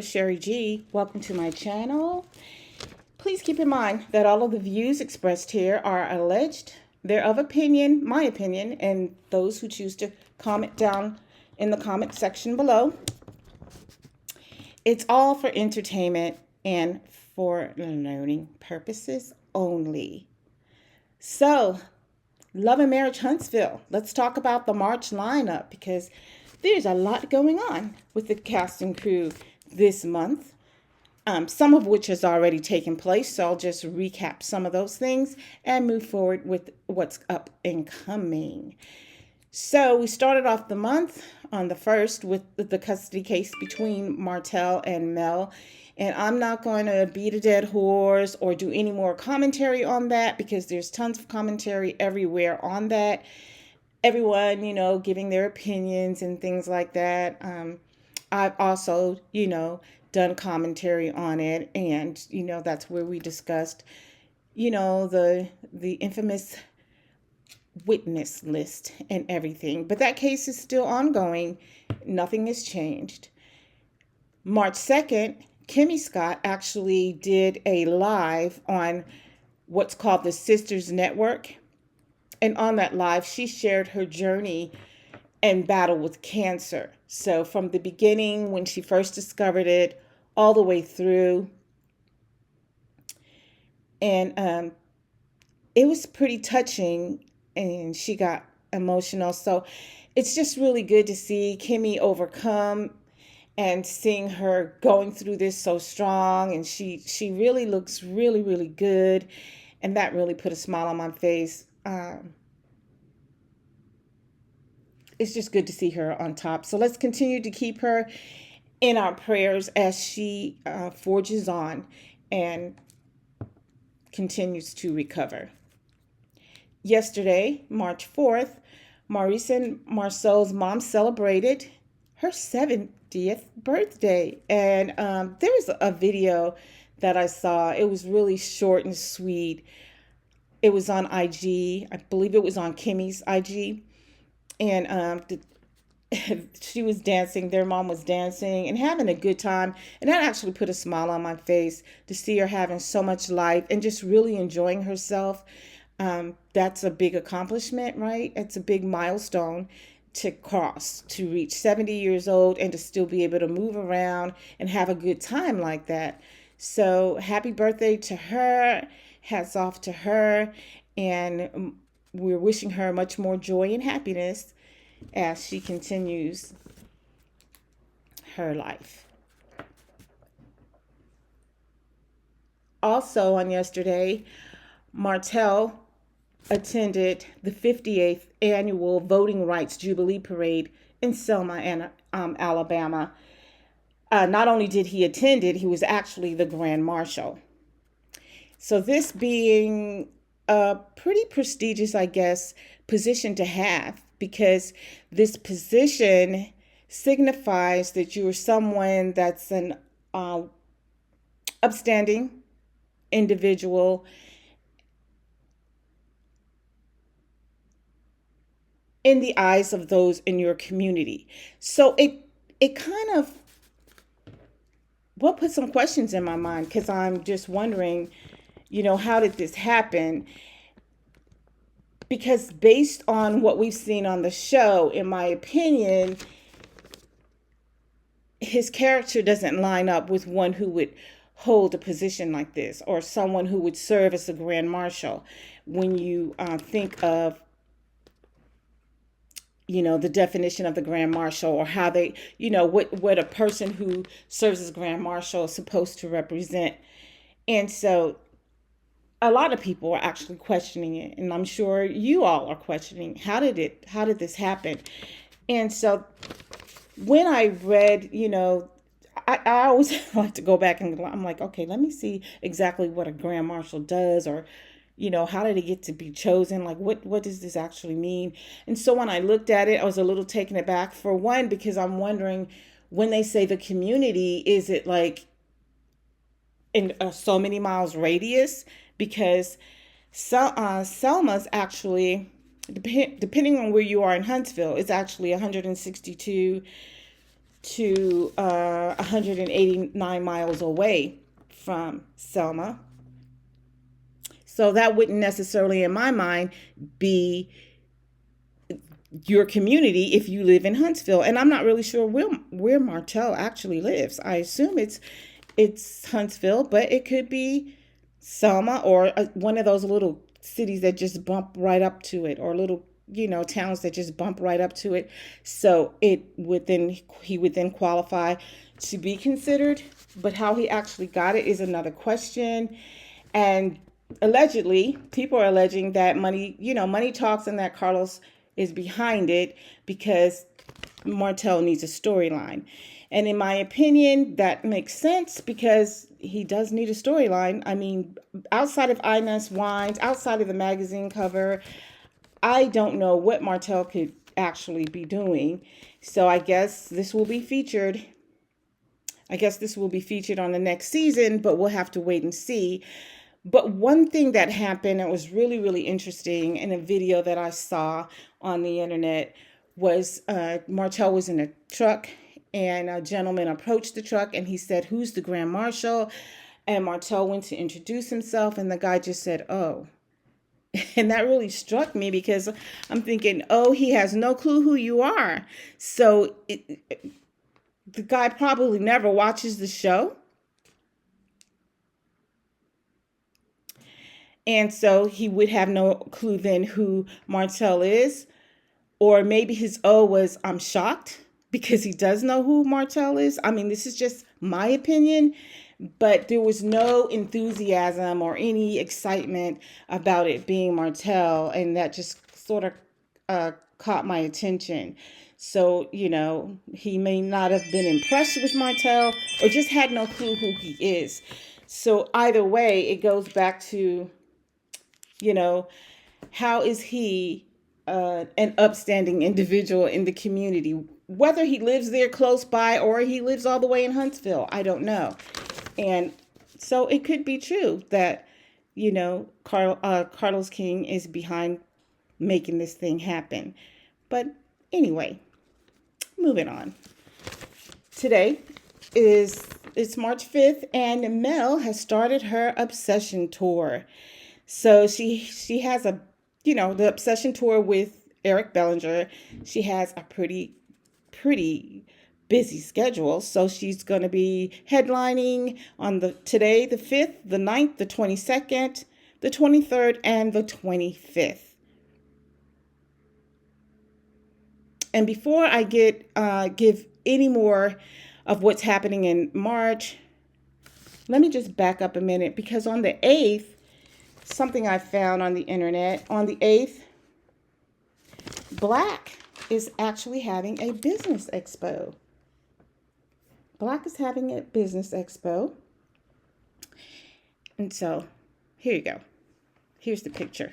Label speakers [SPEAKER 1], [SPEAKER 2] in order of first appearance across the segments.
[SPEAKER 1] is Sherry G. Welcome to my channel. Please keep in mind that all of the views expressed here are alleged. They're of opinion, my opinion, and those who choose to comment down in the comment section below. It's all for entertainment and for learning purposes only. So, Love and Marriage Huntsville. Let's talk about the March lineup because there's a lot going on with the cast and crew this month. Some of which has already taken place, so I'll just recap some of those things and move forward with what's up and coming. So we started off the month on the 1st with the custody case between Martel and Mel. And I'm not going to beat a dead horse or do any more commentary on that because there's tons of commentary everywhere on that. Everyone, giving their opinions and things like that. I've also, done commentary on it, and that's where we discussed the infamous witness list and everything, but that case is still ongoing. Nothing has changed. March 2nd, Kimmy Scott actually did a live on what's called the Sisters Network, and on that live she shared her journey and battle with cancer. So from the beginning, when she first discovered it, all the way through. And it was pretty touching, and she got emotional. So it's just really good to see Kimmy overcome and seeing her going through this so strong. And she really looks really, really good. And that really put a smile on my face. It's just good to see her on top. So let's continue to keep her in our prayers as she forges on and continues to recover. Yesterday, March 4th, Maurice and Marcel's mom celebrated her 70th birthday. And there was a video that I saw. It was really short and sweet. It was on IG. I believe it was on Kimmy's IG. And she was dancing, their mom was dancing and having a good time. And that actually put a smile on my face to see her having so much life and just really enjoying herself. That's a big accomplishment, right? It's a big milestone to cross, to reach 70 years old and to still be able to move around and have a good time like that. So happy birthday to her. Hats off to her. And we're wishing her much more joy and happiness as she continues her life. Also on yesterday, Martel attended the 58th annual Voting Rights Jubilee Parade in Selma, Alabama. Not only did he attend it, he was actually the Grand Marshal. So this being a pretty prestigious, I guess, position to have, because this position signifies that you are someone that's an upstanding individual in the eyes of those in your community. So it kind of put some questions in my mind, because I'm just wondering, how did this happen? Because based on what we've seen on the show, in my opinion, his character doesn't line up with one who would hold a position like this, or someone who would serve as a Grand Marshal. When you think of, the definition of the Grand Marshal, or how they, what a person who serves as Grand Marshal is supposed to represent. And so a lot of people are actually questioning it, and I'm sure you all are questioning, how did this happen? And so when I read, I always like to go back and I'm like, okay, let me see exactly what a Grand Marshal does, or how did it get to be chosen? Like, what does this actually mean? And so when I looked at it, I was a little taken aback, for one, because I'm wondering, when they say the community, is it like in so many miles radius? Because Selma's actually, depending on where you are in Huntsville, it's actually 162 to 189 miles away from Selma. So that wouldn't necessarily, in my mind, be your community if you live in Huntsville. And I'm not really sure where Martel actually lives. I assume it's Huntsville, but it could be Selma or one of those little cities that just bump right up to it, or little towns that just bump right up to it. So he would then qualify to be considered. But how he actually got it is another question. And allegedly, people are alleging that money talks, and that Carlos is behind it because Martel needs a storyline. And in my opinion, that makes sense because he does need a storyline. I mean, outside of Ines Wines, outside of the magazine cover, I don't know what Martel could actually be doing. So I guess this will be featured. I guess this will be featured on the next season, but we'll have to wait and see. But one thing that happened that was really, really interesting in a video that I saw on the internet was Martel was in a truck, and a gentleman approached the truck and he said, "Who's the Grand Marshal?" And Martel went to introduce himself, and the guy just said, "Oh." And that really struck me because I'm thinking, oh, he has no clue who you are. So the guy probably never watches the show. And so he would have no clue then who Martel is. Or maybe his O was, "I'm shocked," because he does know who Martel is. I mean, this is just my opinion, but there was no enthusiasm or any excitement about it being Martel. And that just sort of caught my attention. So, he may not have been impressed with Martel or just had no clue who he is. So either way, it goes back to, how is he an upstanding individual in the community? Whether he lives there close by or he lives all the way in Huntsville, I don't know. And so it could be true that, Carlos King is behind making this thing happen. But anyway, moving on. Today it's March 5th, and Mel has started her Obsession tour. So she has the Obsession tour with Eric Bellinger. She has a pretty busy schedule. So she's going to be headlining on today, the 5th, the 9th, the 22nd, the 23rd, and the 25th. And before I give any more of what's happening in March, let me just back up a minute, because on the 8th, something I found on the internet, on the 8th, Black is actually having a business expo. Black is having a business expo. And so, here you go. Here's the picture.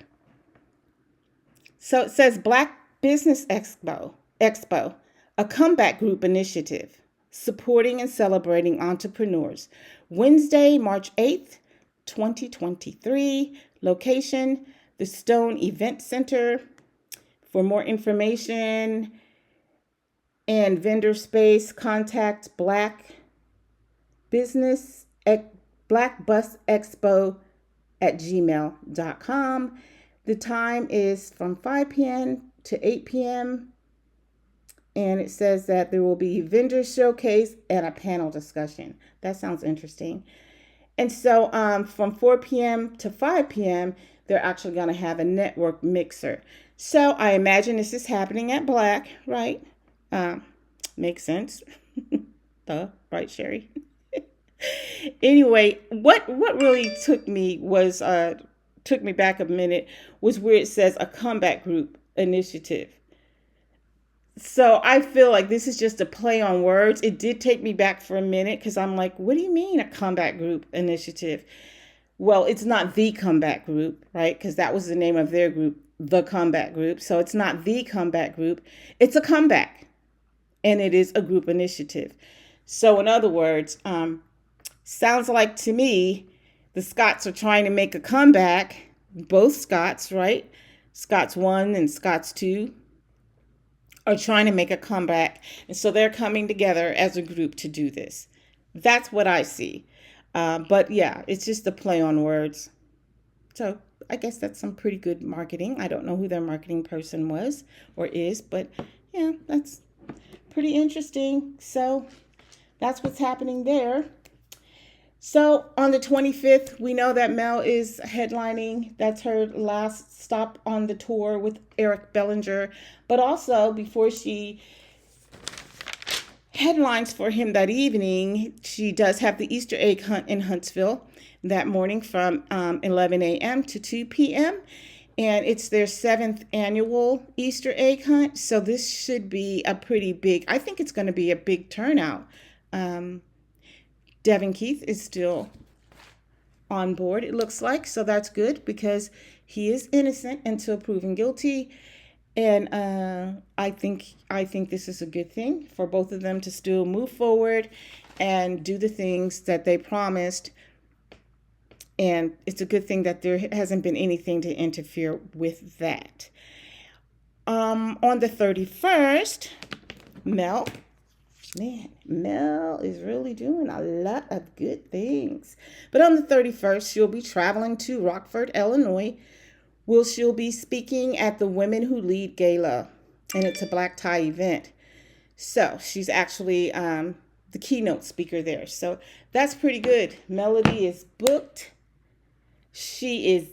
[SPEAKER 1] So it says Black Business Expo, a comeback group initiative supporting and celebrating entrepreneurs. Wednesday, March 8th, 2023. Location, the Stone Event Center. For more information and vendor space, contact blackbusexpo@gmail.com. The time is from 5 p.m. to 8 p.m. And it says that there will be vendor showcase and a panel discussion. That sounds interesting. And so from 4 p.m. to 5 p.m., they're actually going to have a network mixer. So I imagine this is happening at Black, right? Makes sense. Right, Sherry? Anyway, what really took me back a minute was where it says a comeback group initiative. So I feel like this is just a play on words. It did take me back for a minute because I'm like, what do you mean a comeback group initiative? Well, it's not the comeback group, right? Because that was the name of their group, the comeback group. So it's not the comeback group. It's a comeback. And it is a group initiative. So in other words, sounds like to me, the Scotts are trying to make a comeback. Both Scotts, right? Scotts 1 and Scotts 2 are trying to make a comeback. And so they're coming together as a group to do this. That's what I see. But yeah, it's just a play on words. So I guess that's some pretty good marketing. I don't know who their marketing person was or is, but yeah, that's pretty interesting. So that's what's happening there. So on the 25th, we know that Mel is headlining. That's her last stop on the tour with Eric Bellinger. But also, before she headlines for him that evening, she does have the Easter egg hunt in Huntsville that morning from 11 a.m. to 2 p.m. And it's their 7th annual Easter egg hunt. So this should be a pretty big, I think it's going to be a big turnout. Devin Keith is still on board, it looks like. So that's good because he is innocent until proven guilty. And I think this is a good thing for both of them to still move forward and do the things that they promised. And it's a good thing that there hasn't been anything to interfere with that. On the 31st, Mel is really doing a lot of good things. But on the 31st, she'll be traveling to Rockford, Illinois. She'll be speaking at the Women Who Lead Gala, and it's a black tie event. So she's actually the keynote speaker there. So that's pretty good. Melody is booked. She is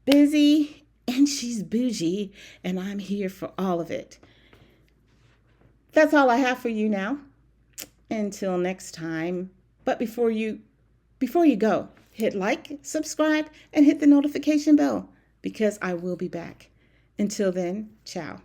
[SPEAKER 1] busy, and she's bougie, and I'm here for all of it. That's all I have for you now. Until next time. But before you go, hit like, subscribe, and hit the notification bell because I will be back. Until then, ciao.